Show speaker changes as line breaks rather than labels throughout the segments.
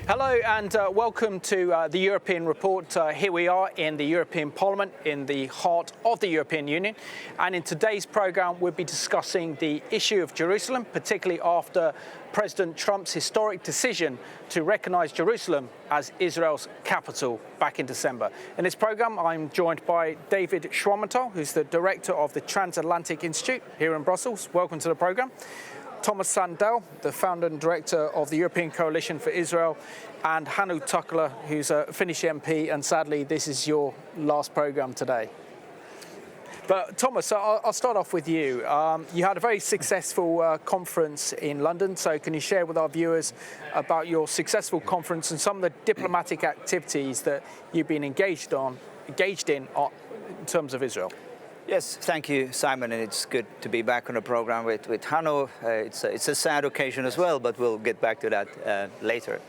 Hello and welcome to the European Report. Here we are in the European Parliament, in the heart of the European Union. And in today's programme, we'll be discussing the issue of Jerusalem, particularly after President Trump's historic decision to recognise Jerusalem as Israel's capital back in December. In this programme, I'm joined by David Schwammenthal, who's the director of the Transatlantic Institute here in Brussels. Welcome to the programme. Thomas Sandell, the founder and director of the European Coalition for Israel, and Hannu Takkula, who's a Finnish MP, and sadly this is your last programme today. But Thomas, I'll start off with you. You had a very successful conference in London, so can you share with our viewers about your successful conference and some of the diplomatic activities that you've been engaged in terms of Israel?
Yes, thank you, Simon, and it's good to be back on the program with Hannu. It's a sad occasion as well, but we'll get back to that later.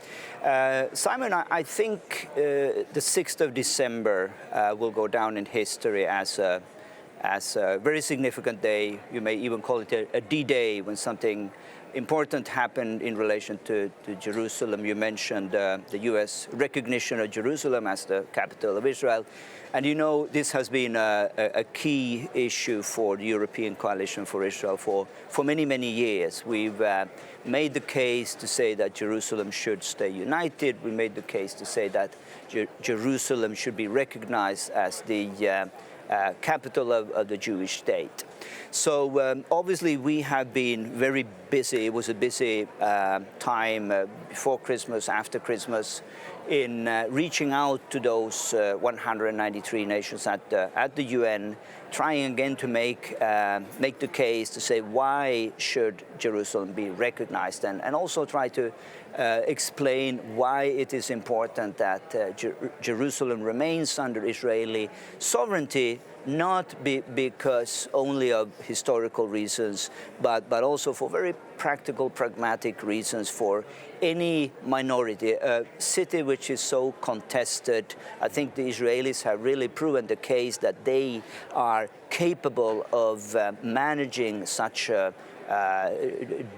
Simon, I think the 6th of December will go down in history as a very significant day. You may even call it a D-Day, when something important happened in relation to Jerusalem. You mentioned the U.S. recognition of Jerusalem as the capital of Israel. And you know, this has been a key issue for the European Coalition for Israel for many, many years. We've made the case to say that Jerusalem should stay united. We made the case to say that Jerusalem should be recognized as the capital of the Jewish state. So obviously we have been very busy. It was a busy time before Christmas, after Christmas, in reaching out to those 193 nations at the UN, trying again to make the case to say why should Jerusalem be recognized, and also try to explain why it is important that Jerusalem remains under Israeli sovereignty, not because only of historical reasons, but also for very practical, pragmatic reasons for any minority. A city which is so contested, I think the Israelis have really proven the case that they are capable of managing such a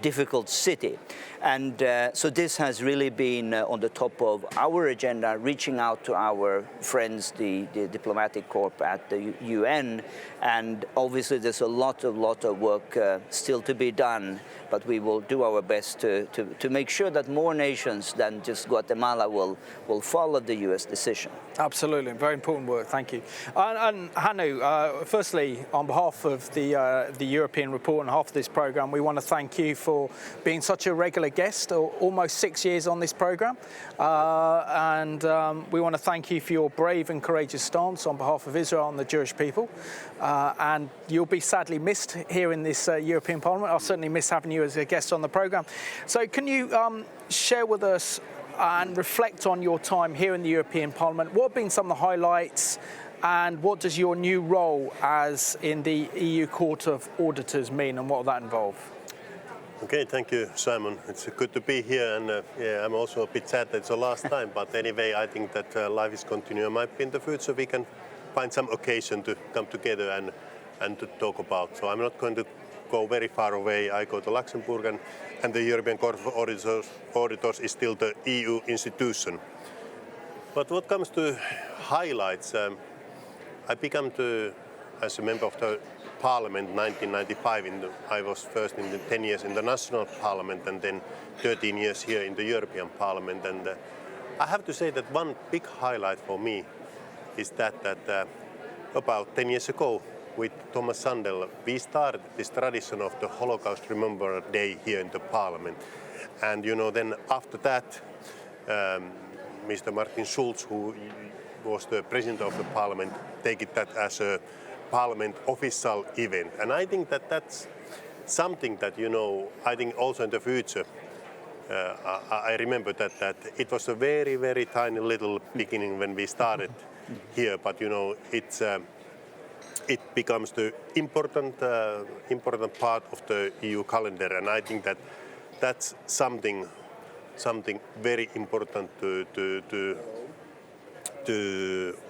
difficult city. And so this has really been on the top of our agenda, reaching out to our friends, the diplomatic corps at the UN. And obviously there's a lot of work still to be done, but we will do our best to make sure that more nations than just Guatemala will follow the US decision.
Absolutely, very important work, thank you. And Hannu, firstly, on behalf of the European Report and half of this programme, we want to thank you for being such a regular guest, almost 6 years on this programme. And we want to thank you for your brave and courageous stance on behalf of Israel and the Jewish people. And you'll be sadly missed here in this European Parliament. I'll certainly miss having you as a guest on the programme. So can you share with us and reflect on your time here in the European Parliament? What have been some of the highlights, and what does your new role as in the EU Court of Auditors mean, and what will that involve?
Okay, thank you, Simon. It's good to be here, and yeah, I'm also a bit sad that it's the last time, but anyway, I think that life is continuing. Might be in the future we can find some occasion to come together and to talk about. So I'm not going to go very far away. I go to Luxembourg, and the European Court of Auditors is still the EU institution. But what comes to highlights, I began as a member of the Parliament in 1995. I was first in the 10 years in the National Parliament and then 13 years here in the European Parliament. And I have to say that one big highlight for me is that about 10 years ago, with Thomas Sandell, we started this tradition of the Holocaust Remembrance Day here in the Parliament. And you know, then after that, Mr. Martin Schulz, who was the president of the Parliament, take that as a Parliament official event. And I think that that's something that, you know, I think also in the future, I remember that it was a very, very tiny little beginning when we started here, but you know, it becomes the important part of the EU calendar, and I think that that's something very important to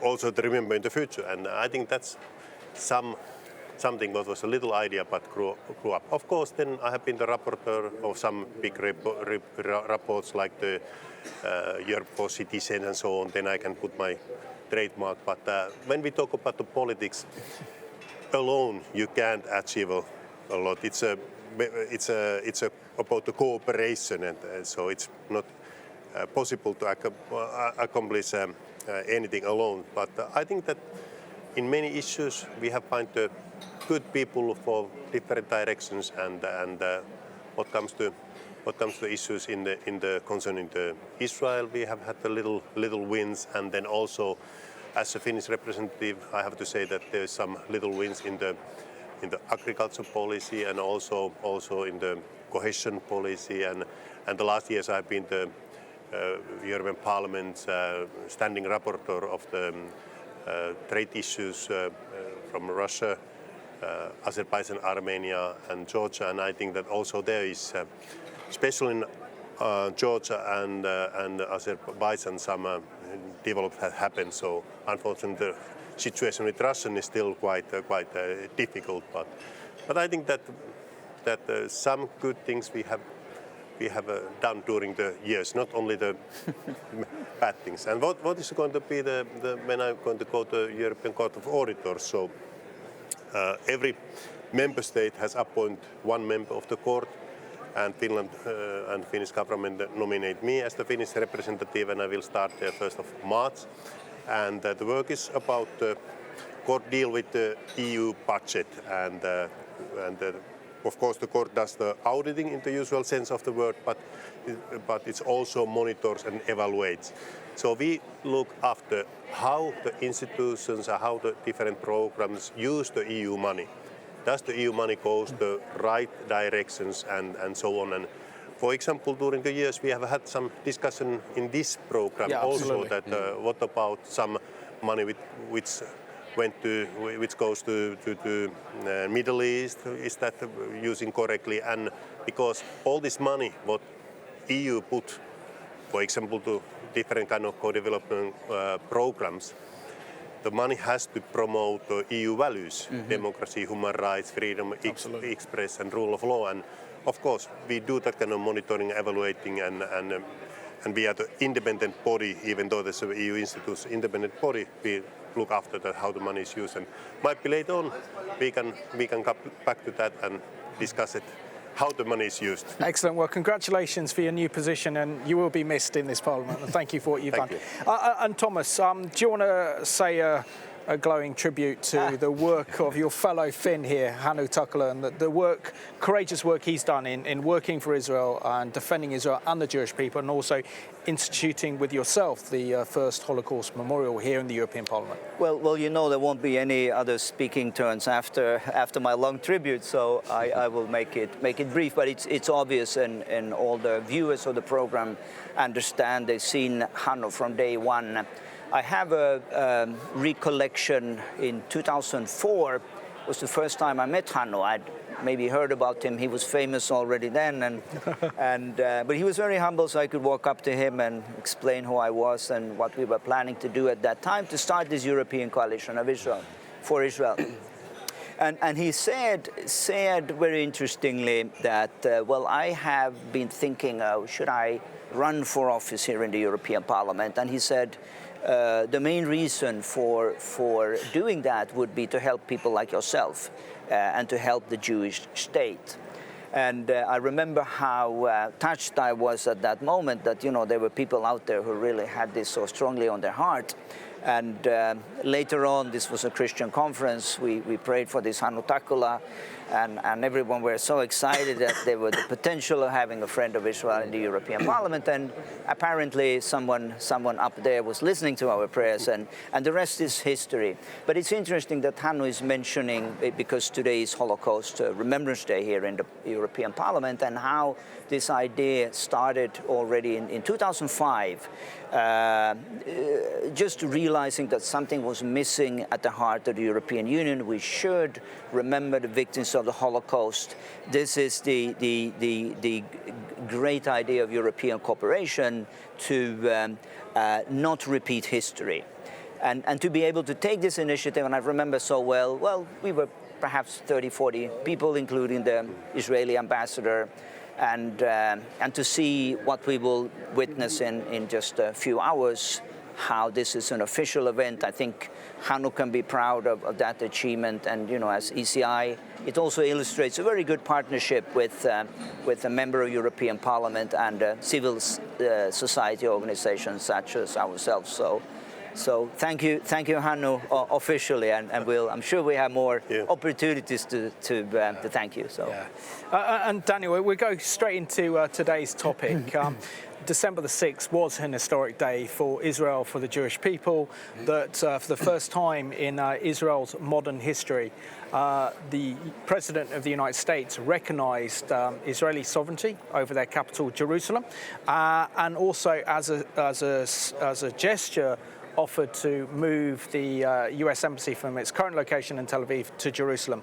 also to remember in the future. And I think that's some something what was a little idea but grew up. Of course, then I have been the rapporteur of some big reports like the Europe for Citizens and so on. Then I can put my trademark. But when we talk about the politics alone, you can't achieve a lot. It's about the cooperation, and so it's not possible to accomplish anything alone. But I think that in many issues we have found good people for different directions, and what comes to issues in the concerning the Israel, we have had the little wins, and then also as a Finnish representative, I have to say that there's some little wins in the agriculture policy and also in the cohesion policy, and the last years I've been the European Parliament's standing rapporteur of the trade issues from Russia, Azerbaijan, Armenia and Georgia, and I think that also there is, especially in Georgia and Azerbaijan, some development has happened. So unfortunately the situation with Russia is still quite difficult, but I think that some good things we have done during the years, not only the bad things. And what is going to be when I'm going to go to the European Court of Auditors? So every member state has appointed one member of the court, and Finland and Finnish government nominate me as the Finnish representative, and I will start there 1st of March. And the work is about the court deal with the EU budget, and of course the court does the auditing in the usual sense of the word, but it also monitors and evaluates. So we look after how the institutions and how the different programs use the EU money. Does the EU money goes the right directions and so on? And for example, during the years we have had some discussion in this program also that what about some money which goes to Middle East, is that using correctly? And because all this money what EU put, for example, to different kind of co-development programs, the money has to promote EU values, democracy, human rights, freedom, express and rule of law. And of course, we do that kind of monitoring, evaluating, and we are the independent body, even though there's an EU institute, independent body, we look after that, how the money is used. And might be later on, we can come back to that and discuss it, how the money is used.
Excellent. Well, congratulations for your new position, and you will be missed in this Parliament. And thank you for what you've done. And Thomas, do you want to say a glowing tribute to the work of your fellow Finn here, Hannu Takala, and the courageous work he's done in working for Israel and defending Israel and the Jewish people, and also instituting with yourself the first Holocaust memorial here in the European Parliament?
Well, you know, there won't be any other speaking turns after my long tribute, so I will make it brief. But it's obvious, and all the viewers of the program understand. They've seen Hannu from day one. I have a recollection in 2004 was the first time I met Hannu. I'd maybe heard about him. He was famous already then, but he was very humble, so I could walk up to him and explain who I was and what we were planning to do at that time to start this European coalition of Israel, for Israel. And he said very interestingly that, well, I have been thinking, should I run for office here in the European Parliament? And he said, the main reason for doing that would be to help people like yourself and to help the Jewish state. And I remember how touched I was at that moment that, you know, there were people out there who really had this so strongly on their heart. And later on, this was a Christian conference, we prayed for this Hannu Takala, and everyone were so excited that there was the potential of having a friend of Israel in the European Parliament, and apparently someone up there was listening to our prayers, and the rest is history. But it's interesting that Hannu is mentioning, because today is Holocaust Remembrance Day here in the European Parliament, and how this idea started already in 2005, just realizing that something was missing at the heart of the European Union. We should remember the victims of the Holocaust. This is the great idea of European cooperation to not repeat history. And to be able to take this initiative, and I remember so well, we were perhaps 30, 40 people, including the Israeli ambassador, and to see what we will witness in just a few hours, how this is an official event. I think Hannu can be proud of that achievement, and as ECI, it also illustrates a very good partnership with a member of European Parliament and civil society organizations such as ourselves. So thank you, Hannu, officially, and I'm sure we have more opportunities to thank you. So,
and Daniel, we go straight into today's topic. December the 6th was an historic day for Israel, for the Jewish people, that for the first time in Israel's modern history, the President of the United States recognized Israeli sovereignty over their capital, Jerusalem, and also as a gesture offered to move the US Embassy from its current location in Tel Aviv to Jerusalem.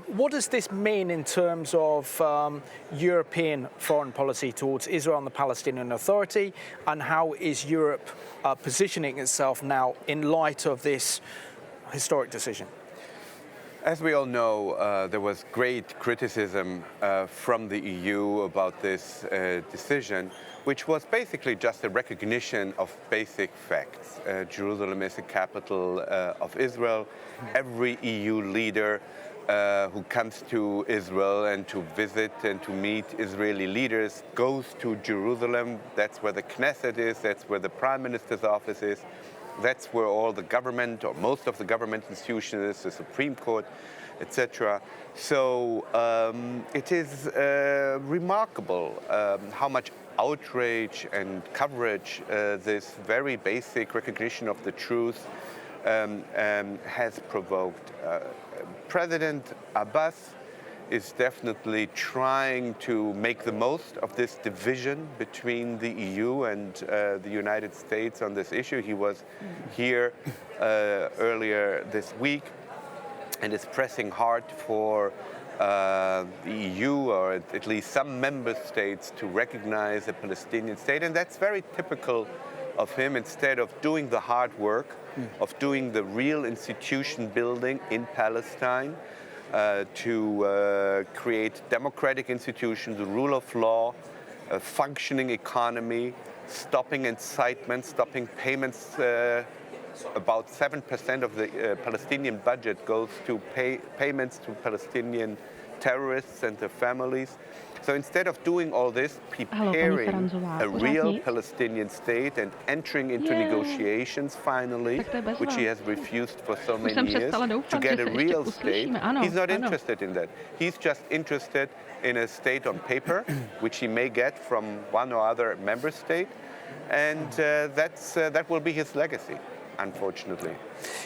What does this mean in terms of European foreign policy towards Israel and the Palestinian Authority, and how is Europe positioning itself now in light of this historic decision?
As we all know, there was great criticism from the EU about this decision, which was basically just a recognition of basic facts. Jerusalem is the capital of Israel. Every EU leader who comes to Israel and to visit and to meet Israeli leaders goes to Jerusalem. That's where the Knesset is, that's where the Prime Minister's office is. That's where all the government, or most of the government institutions is, the Supreme Court, etc. So it is remarkable how much outrage and coverage this very basic recognition of the truth has provoked. President Abbas is definitely trying to make the most of this division between the EU and the United States on this issue. He was here earlier this week and is pressing hard for the EU, or at least some member states, to recognize a Palestinian state. And that's very typical of him. Instead of doing the hard work, of doing the real institution building in Palestine, to create democratic institutions, the rule of law, a functioning economy, stopping incitement, stopping payments. About 7% of the Palestinian budget goes to payments to Palestinian terrorists and their families. So instead of doing all this, preparing a real Palestinian state and entering into negotiations finally, which he has refused for so many years, to get a real state, he's not interested in that. He's just interested in a state on paper, which he may get from one or other member state, and that will be his legacy, unfortunately.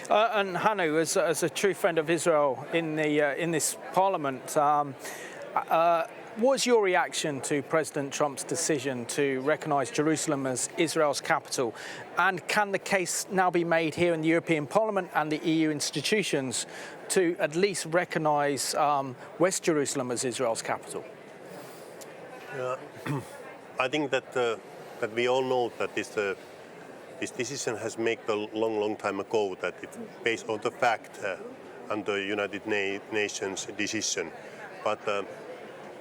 And Hannu, as a true friend of Israel in this parliament, what's your reaction to President Trump's decision to recognise Jerusalem as Israel's capital? And can the case now be made here in the European Parliament and the EU institutions to at least recognise West Jerusalem as Israel's capital?
I think that we all know that this decision has made a long time ago, that it's based on the fact and the United Nations decision. But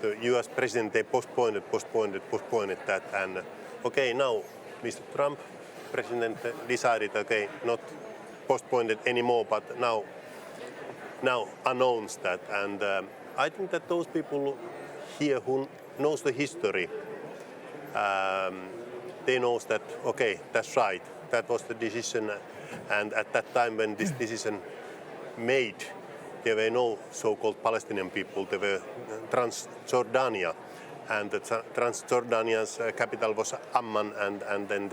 the US president, they postponed that, and okay, now Mr. Trump, president, decided, okay, not postponed it anymore, but now announced that. And I think that those people here who knows the history, they knows that, okay, that's right, that was the decision, and at that time when this decision made, there were no so-called Palestinian people, there were Transjordania, and the Transjordania's capital was Amman, and then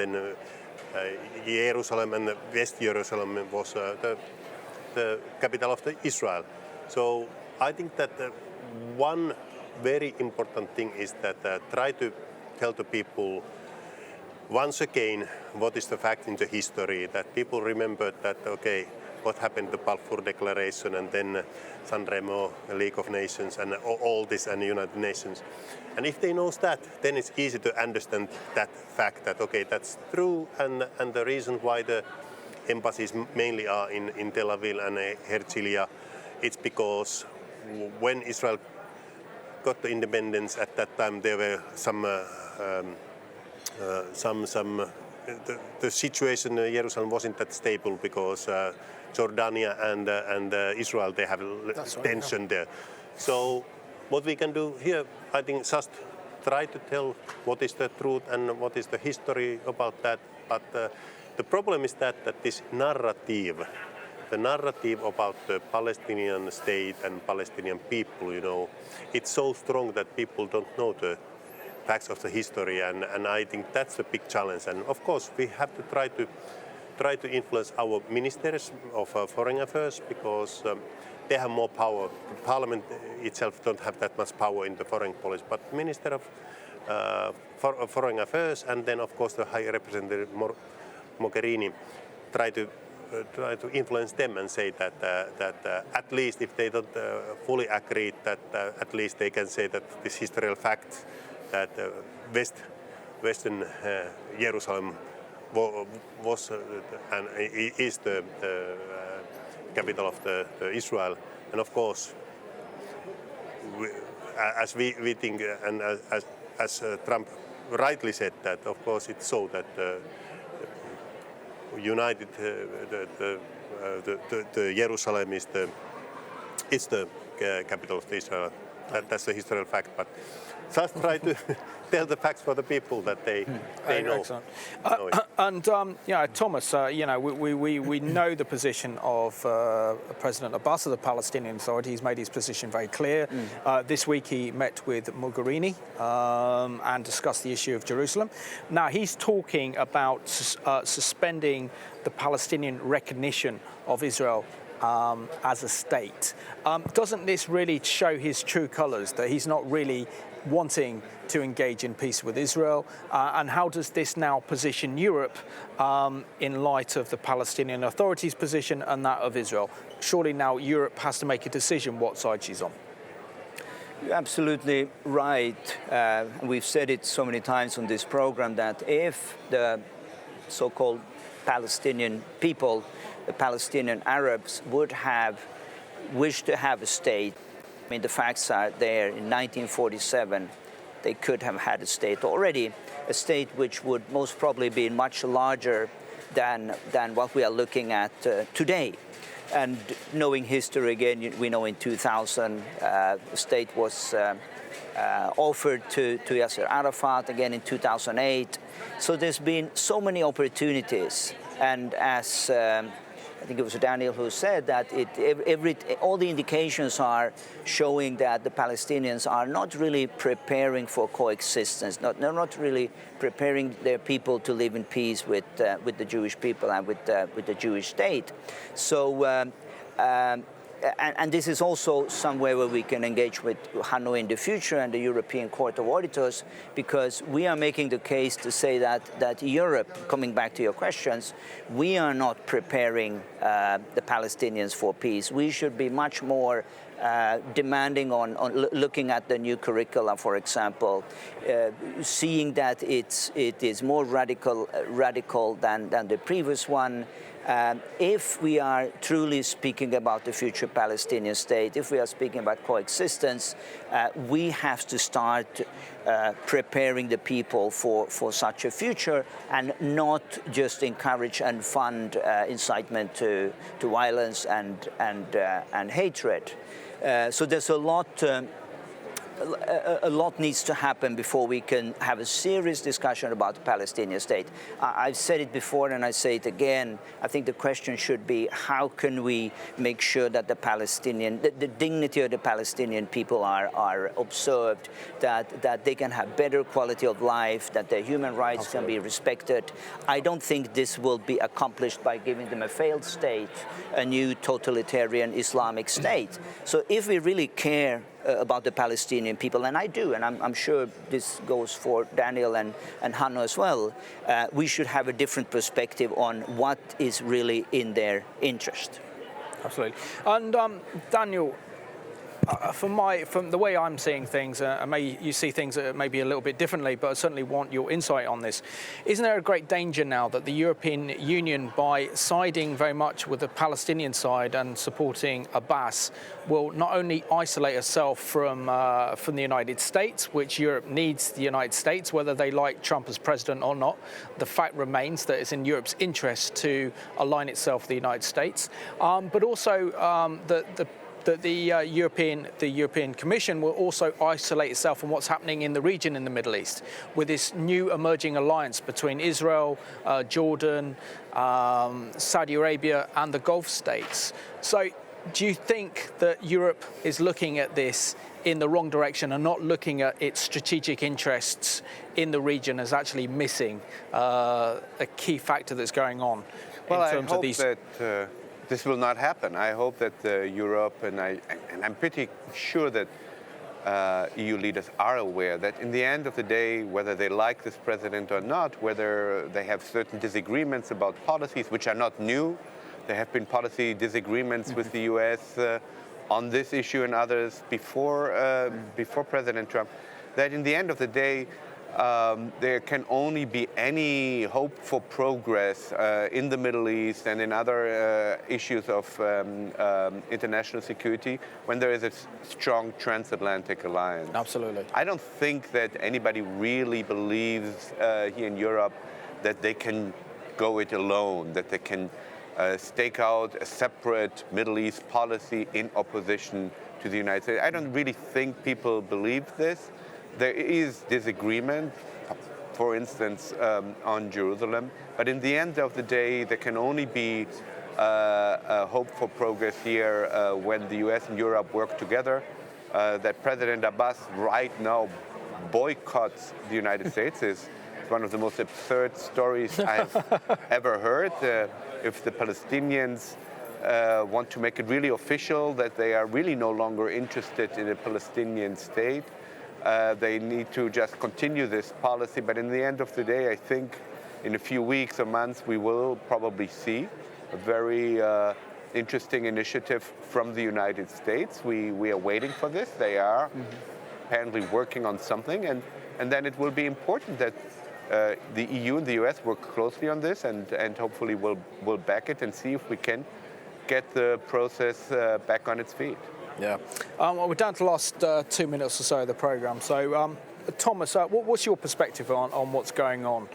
Jerusalem and West Jerusalem was the capital of Israel. So I think that one very important thing is that try to tell the people once again what is the fact in the history, that people remember that, okay, what happened to the Balfour Declaration and then San Remo, the League of Nations, and all this, and the United Nations. And if they know that, then it's easy to understand that fact that, okay, that's true, and the reason why the embassies mainly are in Tel Aviv and Herzliya, it's because when Israel got the independence, at that time there were the situation in Jerusalem wasn't that stable because Jordania and Israel, they have tension there. So what we can do here, I think, just try to tell what is the truth and what is the history about that. But the problem is that this narrative, the narrative about the Palestinian state and Palestinian people, you know, it's so strong that people don't know the facts of the history, and I think that's the big challenge. And of course, we have to try to influence our ministers of foreign affairs because they have more power. The parliament itself don't have that much power in the foreign policy, but Minister of Foreign Affairs and then of course the High Representative Mogherini try to influence them and say that at least if they don't fully agree, that at least they can say that this historical fact that Western Jerusalem was and is the capital of the Israel. And of course, as we think, and as Trump rightly said, that of course it's so that united the Jerusalem is the capital of Israel. That's the historical fact, but just try to tell the facts for the people that they know.
Excellent. And Thomas, we know the position of President Abbas of the Palestinian Authority. He's made his position very clear. This week he met with Mogherini and discussed the issue of Jerusalem. Now he's talking about suspending the Palestinian recognition of Israel as a state. Doesn't this really show his true colours, that he's not really wanting to engage in peace with Israel? And how does this now position Europe in light of the Palestinian Authority's position and that of Israel? Surely now Europe has to make a decision what side she's on.
You're absolutely right. We've said it so many times on this program that if the so-called Palestinian people, the Palestinian Arabs, would have wished to have a state, I mean, the facts are there. In 1947, they could have had a state already, a state which would most probably be much larger than what we are looking at today. And knowing history again, we know in 2000, the state was offered to Yasser Arafat, again in 2008. So there's been so many opportunities. And as I think it was Daniel who said that all the indications are showing that the Palestinians are not really preparing for coexistence. They're not really preparing their people to live in peace with the Jewish people and with the Jewish state. So. And this is also somewhere where we can engage with Hanoi in the future and the European Court of Auditors, because we are making the case to say that Europe, coming back to your questions, we are not preparing the Palestinians for peace. We should be much more demanding on looking at the new curricula, for example, seeing that it is more radical than the previous one. If we are truly speaking about the future Palestinian state, if we are speaking about coexistence, we have to start preparing the people for such a future and not just encourage and fund incitement to violence and hatred. So there's a lot needs to happen before we can have a serious discussion about the Palestinian state. I've said it before and I say it again. I think the question should be, how can we make sure that the dignity of the Palestinian people are observed, that they can have better quality of life, that their human rights can be respected. I don't think this will be accomplished by giving them a failed state, a new totalitarian Islamic state. So if we really care about the Palestinian people, and I do, and I'm sure this goes for Daniel and Hanno as well, we should have a different perspective on what is really in their interest.
Absolutely. And Daniel, from the way I'm seeing things, you see things maybe a little bit differently, but I certainly want your insight on this. Isn't there a great danger now that the European Union, by siding very much with the Palestinian side and supporting Abbas, will not only isolate itself from the United States, which Europe needs the United States, whether they like Trump as president or not? The fact remains that it's in Europe's interest to align itself with the United States, but also that the European Commission will also isolate itself from what's happening in the region in the Middle East, with this new emerging alliance between Israel, Jordan, Saudi Arabia, and the Gulf states. So, do you think that Europe is looking at this in the wrong direction and not looking at its strategic interests in the region as actually missing a key factor that's going on in terms of these?
Well, I hope that this will not happen. I hope that Europe, and I'm pretty sure that EU leaders are aware that in the end of the day, whether they like this president or not, whether they have certain disagreements about policies, which are not new. There have been policy disagreements with the US on this issue and others before President Trump, that in the end of the day, there can only be any hope for progress in the Middle East and in other issues of international security when there is a strong transatlantic alliance.
Absolutely.
I don't think that anybody really believes here in Europe that they can go it alone, that they can stake out a separate Middle East policy in opposition to the United States. I don't really think people believe this. There is disagreement, for instance, on Jerusalem, but in the end of the day, there can only be a hope for progress here when the US and Europe work together. That President Abbas right now boycotts the United States is one of the most absurd stories I've ever heard. If the Palestinians want to make it really official that they are really no longer interested in a Palestinian state, they need to just continue this policy. But in the end of the day, I think in a few weeks or months, we will probably see a very interesting initiative from the United States. We are waiting for this. They are apparently working on something. And then it will be important that the EU and the US work closely on this and hopefully we'll back it and see if we can get the process back on its feet.
Yeah. Well, we're down to the last 2 minutes or so of the programme. So, Thomas, what's your perspective on what's going on,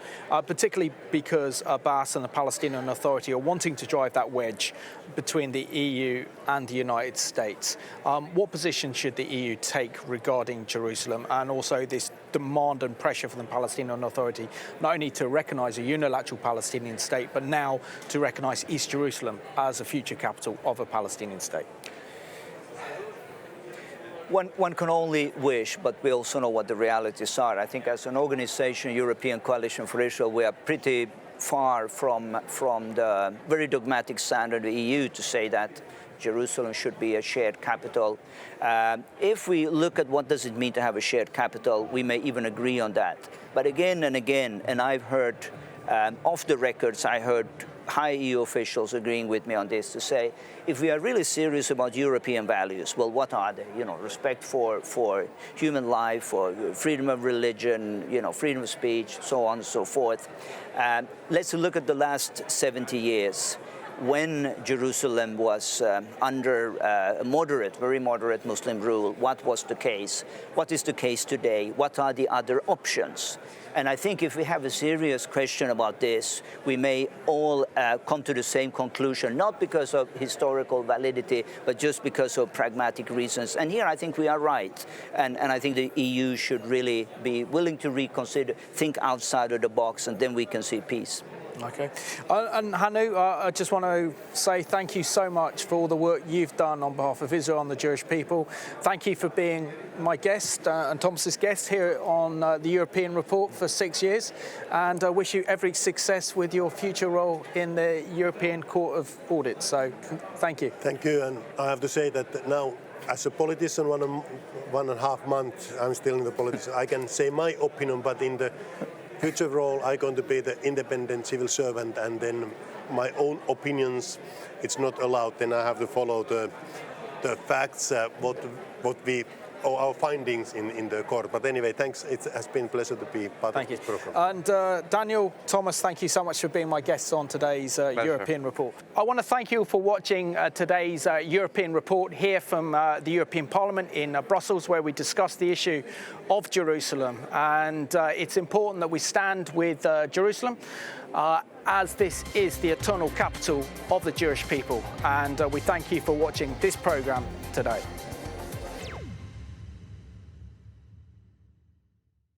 particularly because Abbas and the Palestinian Authority are wanting to drive that wedge between the EU and the United States? What position should the EU take regarding Jerusalem and also this demand and pressure from the Palestinian Authority, not only to recognise a unilateral Palestinian state, but now to recognise East Jerusalem as a future capital of a Palestinian state?
One can only wish, but we also know what the realities are. I think as an organization, European Coalition for Israel, we are pretty far from the very dogmatic standard of the EU to say that Jerusalem should be a shared capital. If we look at what does it mean to have a shared capital, we may even agree on that. But again and again, and I've heard off the records, I heard high EU officials agreeing with me on this to say, if we are really serious about European values, well, what are they? You know, respect for human life, for freedom of religion, you know, freedom of speech, so on and so forth. Let's look at the last 70 years. When Jerusalem was under very moderate Muslim rule, what was the case? What is the case today? What are the other options? And I think if we have a serious question about this, we may all come to the same conclusion, not because of historical validity, but just because of pragmatic reasons. And here I think we are right. And I think the EU should really be willing to reconsider, think outside of the box, and then we can see peace.
Okay. And Hannu, I just want to say thank you so much for all the work you've done on behalf of Israel and the Jewish people. Thank you for being my guest and Thomas's guest here on the European Report for 6 years. And I wish you every success with your future role in the European Court of Audit. So thank you.
Thank you. And I have to say that now, as a politician, 1.5 months, I'm still in the politics. I can say my opinion, but in the future role, I'm going to be the independent civil servant, and then my own opinions, it's not allowed. Then I have to follow the the facts, what we or our findings in the court. But anyway, thanks. It has been a pleasure to be part of this program.
And Daniel, Thomas, thank you so much for being my guests on today's European Report. I want to thank you for watching today's European Report here from the European Parliament in Brussels, where we discuss the issue of Jerusalem. And it's important that we stand with Jerusalem, as this is the eternal capital of the Jewish people. And we thank you for watching this program today.